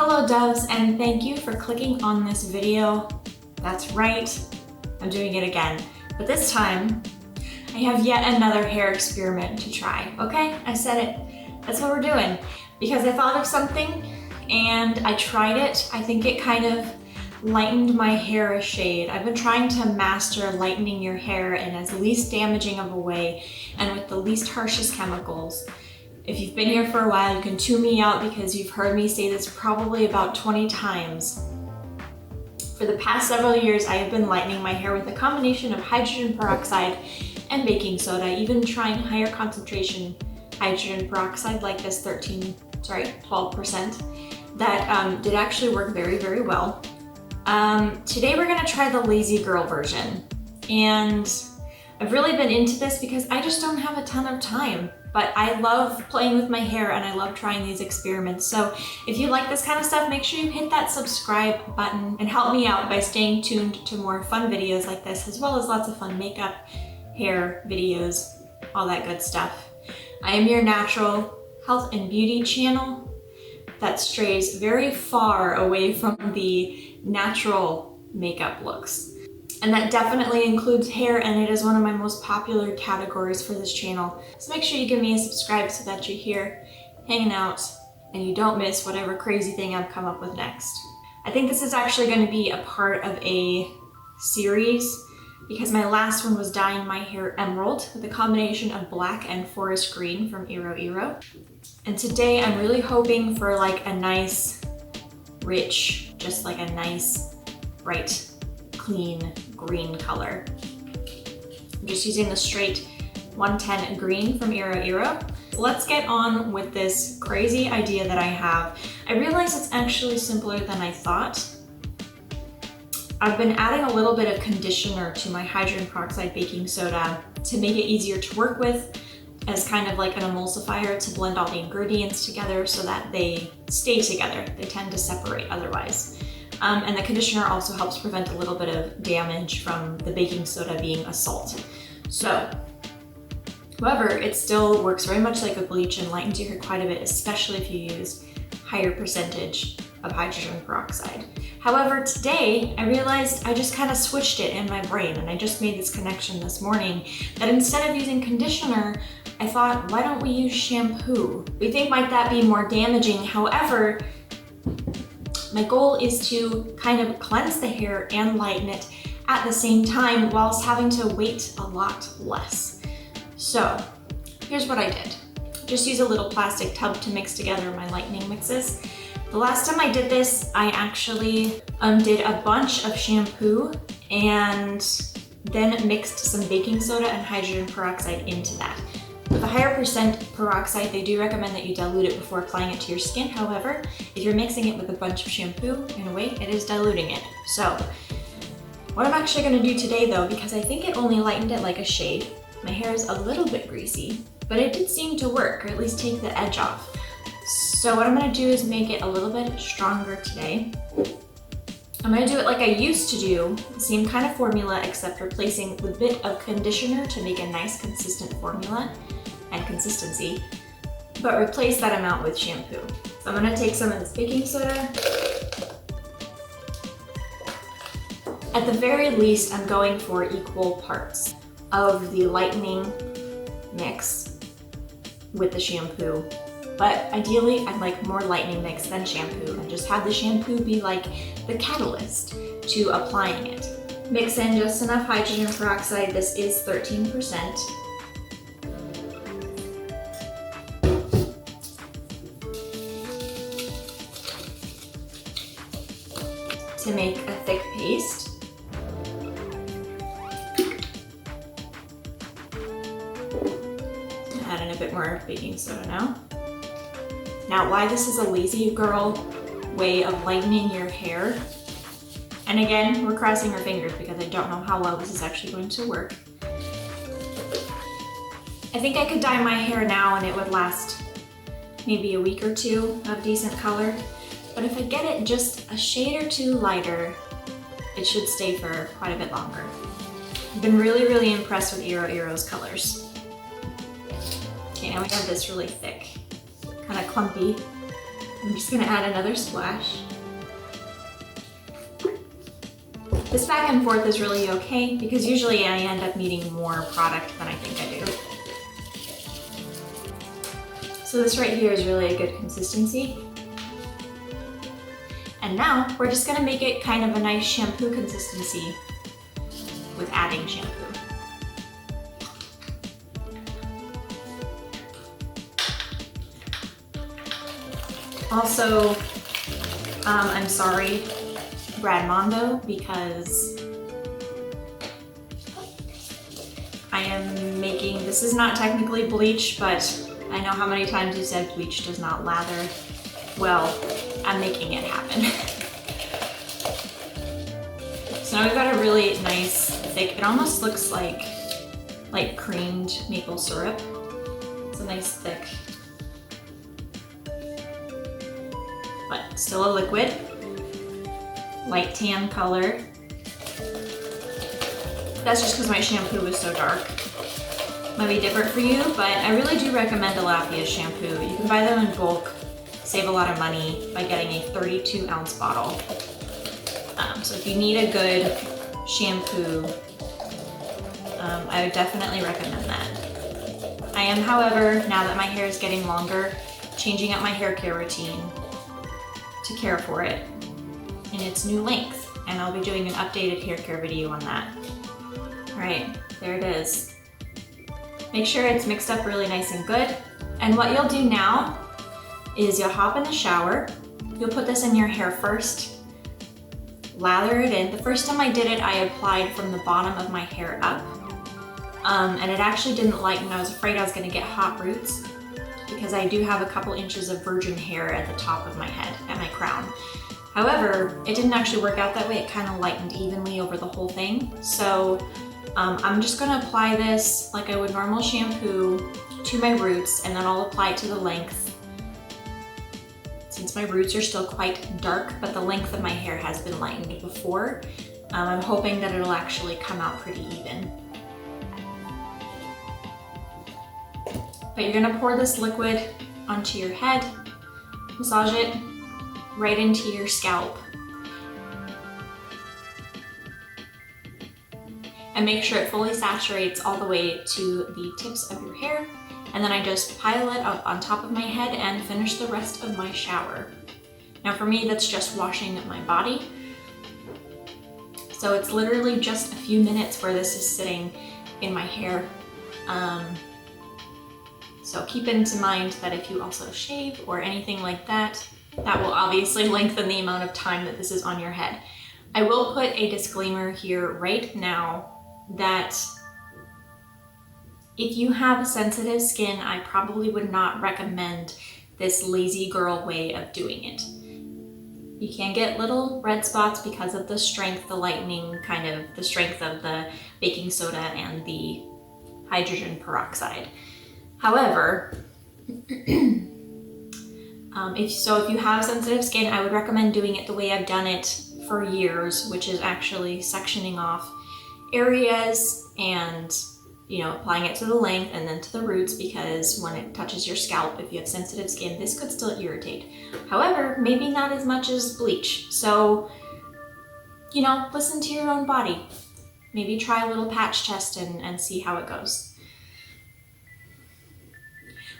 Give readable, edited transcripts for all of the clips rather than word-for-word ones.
Hello doves, and thank you for clicking on this video. That's right, I'm doing it again. But this time, I have yet another hair experiment to try, okay? I said it, that's what we're doing. Because I thought of something and I tried it. I think it kind of lightened my hair a shade. I've been trying to master lightening your hair in as least damaging of a way and with the least harshest chemicals. If you've been here for a while, you can tune me out because you've heard me say this probably about 20 times. For the past several years, I have been lightening my hair with a combination of hydrogen peroxide and baking soda, even trying higher concentration hydrogen peroxide like this 12%, that did actually work very, very well. Today we're gonna try the lazy girl version. And I've really been into this because I just don't have a ton of time. But I love playing with my hair and I love trying these experiments. So if you like this kind of stuff, make sure you hit that subscribe button and help me out by staying tuned to more fun videos like this, as well as lots of fun makeup, hair videos, all that good stuff. I am your natural health and beauty channel that strays very far away from the natural makeup looks. And that definitely includes hair, and it is one of my most popular categories for this channel. So make sure you give me a subscribe so that you're here hanging out and you don't miss whatever crazy thing I've come up with next. I think this is actually going to be a part of a series because my last one was dyeing my hair emerald with a combination of black and forest green from Iro. And today I'm really hoping for like a nice, rich, just like a nice, bright, clean green color. I'm just using the straight 110 green from Iro. Let's get on with this crazy idea that I have. I realize it's actually simpler than I thought. I've been adding a little bit of conditioner to my hydrogen peroxide baking soda to make it easier to work with as kind of like an emulsifier to blend all the ingredients together so that they stay together. They tend to separate otherwise. And the conditioner also helps prevent a little bit of damage from the baking soda being a salt. So, however, it still works very much like a bleach and lightens your hair quite a bit, especially if you use higher percentage of hydrogen peroxide. However, today I realized I just kind of switched it in my brain, and I just made this connection this morning that instead of using conditioner, I thought, why don't we use shampoo? We think might that be more damaging. However, my goal is to kind of cleanse the hair and lighten it at the same time whilst having to wait a lot less. So here's what I did. Just use a little plastic tub to mix together my lightening mixes. The last time I did this, I actually did a bunch of shampoo and then mixed some baking soda and hydrogen peroxide into that. With a higher percent peroxide, they do recommend that you dilute it before applying it to your skin. However, if you're mixing it with a bunch of shampoo, in a way, it is diluting it. So, what I'm actually gonna do today though, because I think it only lightened it like a shade, my hair is a little bit greasy, but it did seem to work, or at least take the edge off. So what I'm gonna do is make it a little bit stronger today. I'm gonna do it like I used to do, the same kind of formula, except replacing the bit of conditioner to make a nice consistent formula and consistency, but replace that amount with shampoo. So I'm gonna take some of this baking soda. At the very least, I'm going for equal parts of the lightening mix with the shampoo. But ideally, I'd like more lightening mix than shampoo and just have the shampoo be like the catalyst to applying it. Mix in just enough hydrogen peroxide. This is 13%. To make a thick paste. Add in a bit more baking soda now. Now, why this is a lazy girl way of lightening your hair, and again, we're crossing our fingers because I don't know how well this is actually going to work. I think I could dye my hair now and it would last maybe a week or two of decent color, but if I get it just a shade or two lighter, it should stay for quite a bit longer. I've been really impressed with Iro's colors. Okay, now we have this really thick, kind of clumpy I'm just gonna add another splash. This back and forth is really okay because usually I end up needing more product than I think I do. So this right here is really a good consistency. And now we're just gonna make it kind of a nice shampoo consistency with adding shampoo. Also, I'm sorry, Brad Mondo, because I am making, this is not technically bleach, but I know how many times you said bleach does not lather. Well, I'm making it happen. So now we've got a really nice thick, it almost looks like creamed maple syrup. It's a nice thick, but still a liquid, light tan color. That's just because my shampoo was so dark. Might be different for you, but I really do recommend Tilapia shampoo. You can buy them in bulk, save a lot of money by getting a 32-ounce bottle. So if you need a good shampoo, I would definitely recommend that. I am, however, now that my hair is getting longer, changing up my hair care routine to care for it in its new length, and I'll be doing an updated hair care video on that. All right, there it is. Make sure it's mixed up really nice and good. And what you'll do now is you'll hop in the shower. You'll put this in your hair first, lather it in. The first time I did it, I applied from the bottom of my hair up, and it actually didn't lighten. I was afraid I was gonna get hot roots because I do have a couple inches of virgin hair at the top of my head, at my crown. However, it didn't actually work out that way. It kind of lightened evenly over the whole thing. So I'm just gonna apply this like I would normal shampoo to my roots, and then I'll apply it to the length. Since my roots are still quite dark, but the length of my hair has been lightened before, I'm hoping that it'll actually come out pretty even. But you're gonna pour this liquid onto your head, massage it right into your scalp. And make sure it fully saturates all the way to the tips of your hair. And then I just pile it up on top of my head and finish the rest of my shower. Now for me, that's just washing my body. So it's literally just a few minutes where this is sitting in my hair. So keep into mind that if you also shave or anything like that, that will obviously lengthen the amount of time that this is on your head. I will put a disclaimer here right now that if you have sensitive skin, I probably would not recommend this lazy girl way of doing it. You can get little red spots because of the strength, the lightening, kind of the strength of the baking soda and the hydrogen peroxide. However, if you have sensitive skin, I would recommend doing it the way I've done it for years, which is actually sectioning off areas and applying it to the length and then to the roots, because when it touches your scalp, if you have sensitive skin, this could still irritate. However, maybe not as much as bleach. So, listen to your own body. Maybe try a little patch test and see how it goes.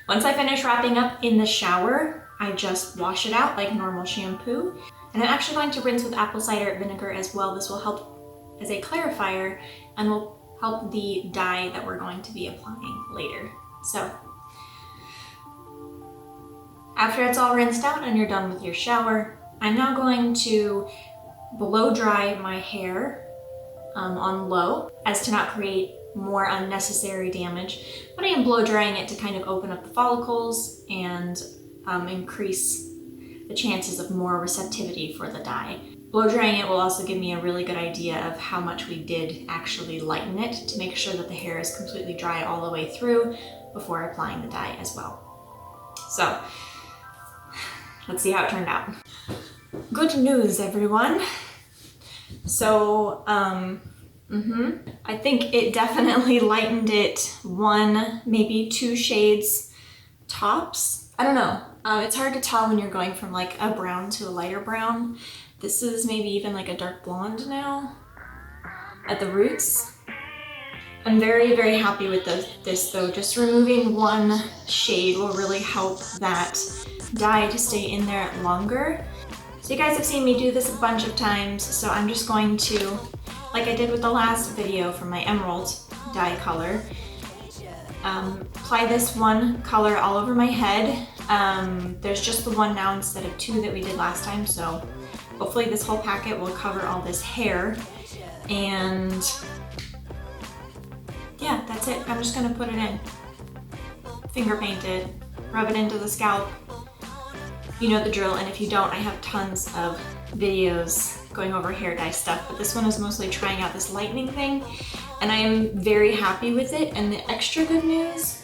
Once I finish wrapping up in the shower, I just wash it out like normal shampoo. And I'm actually going to rinse with apple cider vinegar as well. This will help as a clarifier and will help the dye that we're going to be applying later. So after it's all rinsed out and you're done with your shower, I'm now going to blow dry my hair on low as to not create more unnecessary damage, but I am blow drying it to kind of open up the follicles and increase the chances of more receptivity for the dye. Blow drying it will also give me a really good idea of how much we did actually lighten it to make sure that the hair is completely dry all the way through before applying the dye as well. So let's see how it turned out. Good news, everyone. So, I think it definitely lightened it 1, maybe 2 shades tops. I don't know. It's hard to tell when you're going from like a brown to a lighter brown. This is maybe even like a dark blonde now at the roots. I'm very, very happy with this though. Just removing one shade will really help that dye to stay in there longer. So you guys have seen me do this a bunch of times, so I'm just going to, like I did with the last video for my emerald dye color, apply this one color all over my head. There's just the one now instead of two that we did last time, so hopefully this whole packet will cover all this hair. And yeah, that's it. I'm just gonna put it in. Finger paint it, rub it into the scalp. You know the drill, and if you don't, I have tons of videos going over hair dye stuff, but this one is mostly trying out this lightening thing, and I am very happy with it. And the extra good news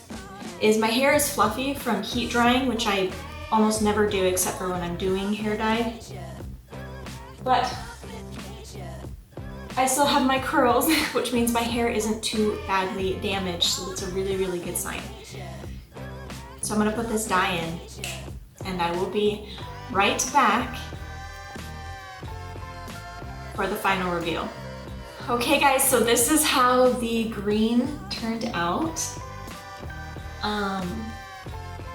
is my hair is fluffy from heat drying, which I almost never do except for when I'm doing hair dye. But I still have my curls, which means my hair isn't too badly damaged, so that's a really, really good sign. So I'm gonna put this dye in, and I will be right back for the final reveal. Okay guys, so this is how the green turned out.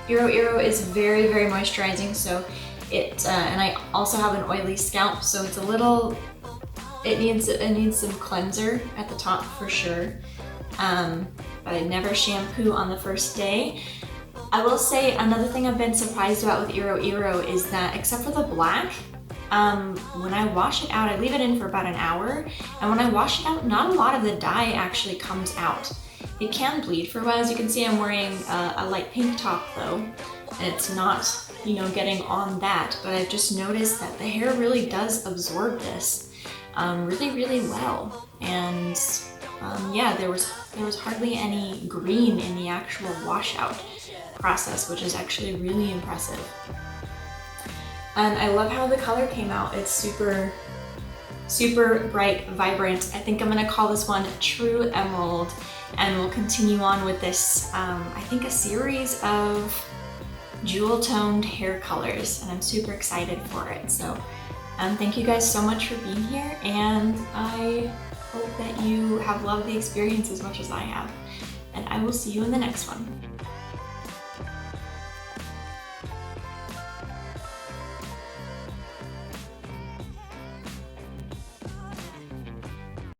Iro is very, very moisturizing, so it, and I also have an oily scalp, so it's a little, it needs some cleanser at the top for sure. But I never shampoo on the first day. I will say another thing I've been surprised about with Iro is that except for the black, when I wash it out, I leave it in for about an hour, and when I wash it out, not a lot of the dye actually comes out. It can bleed for a while. As you can see, I'm wearing a light pink top though, and it's not, you know, getting on that, but I've just noticed that the hair really does absorb this really, really well. And yeah, there was hardly any green in the actual washout process, which is actually really impressive. And I love how the color came out. It's super, super bright, vibrant. I think I'm gonna call this one True Emerald, and we'll continue on with this, I think a series of jewel toned hair colors, and I'm super excited for it. So thank you guys so much for being here, and I hope that you have loved the experience as much as I have. And I will see you in the next one.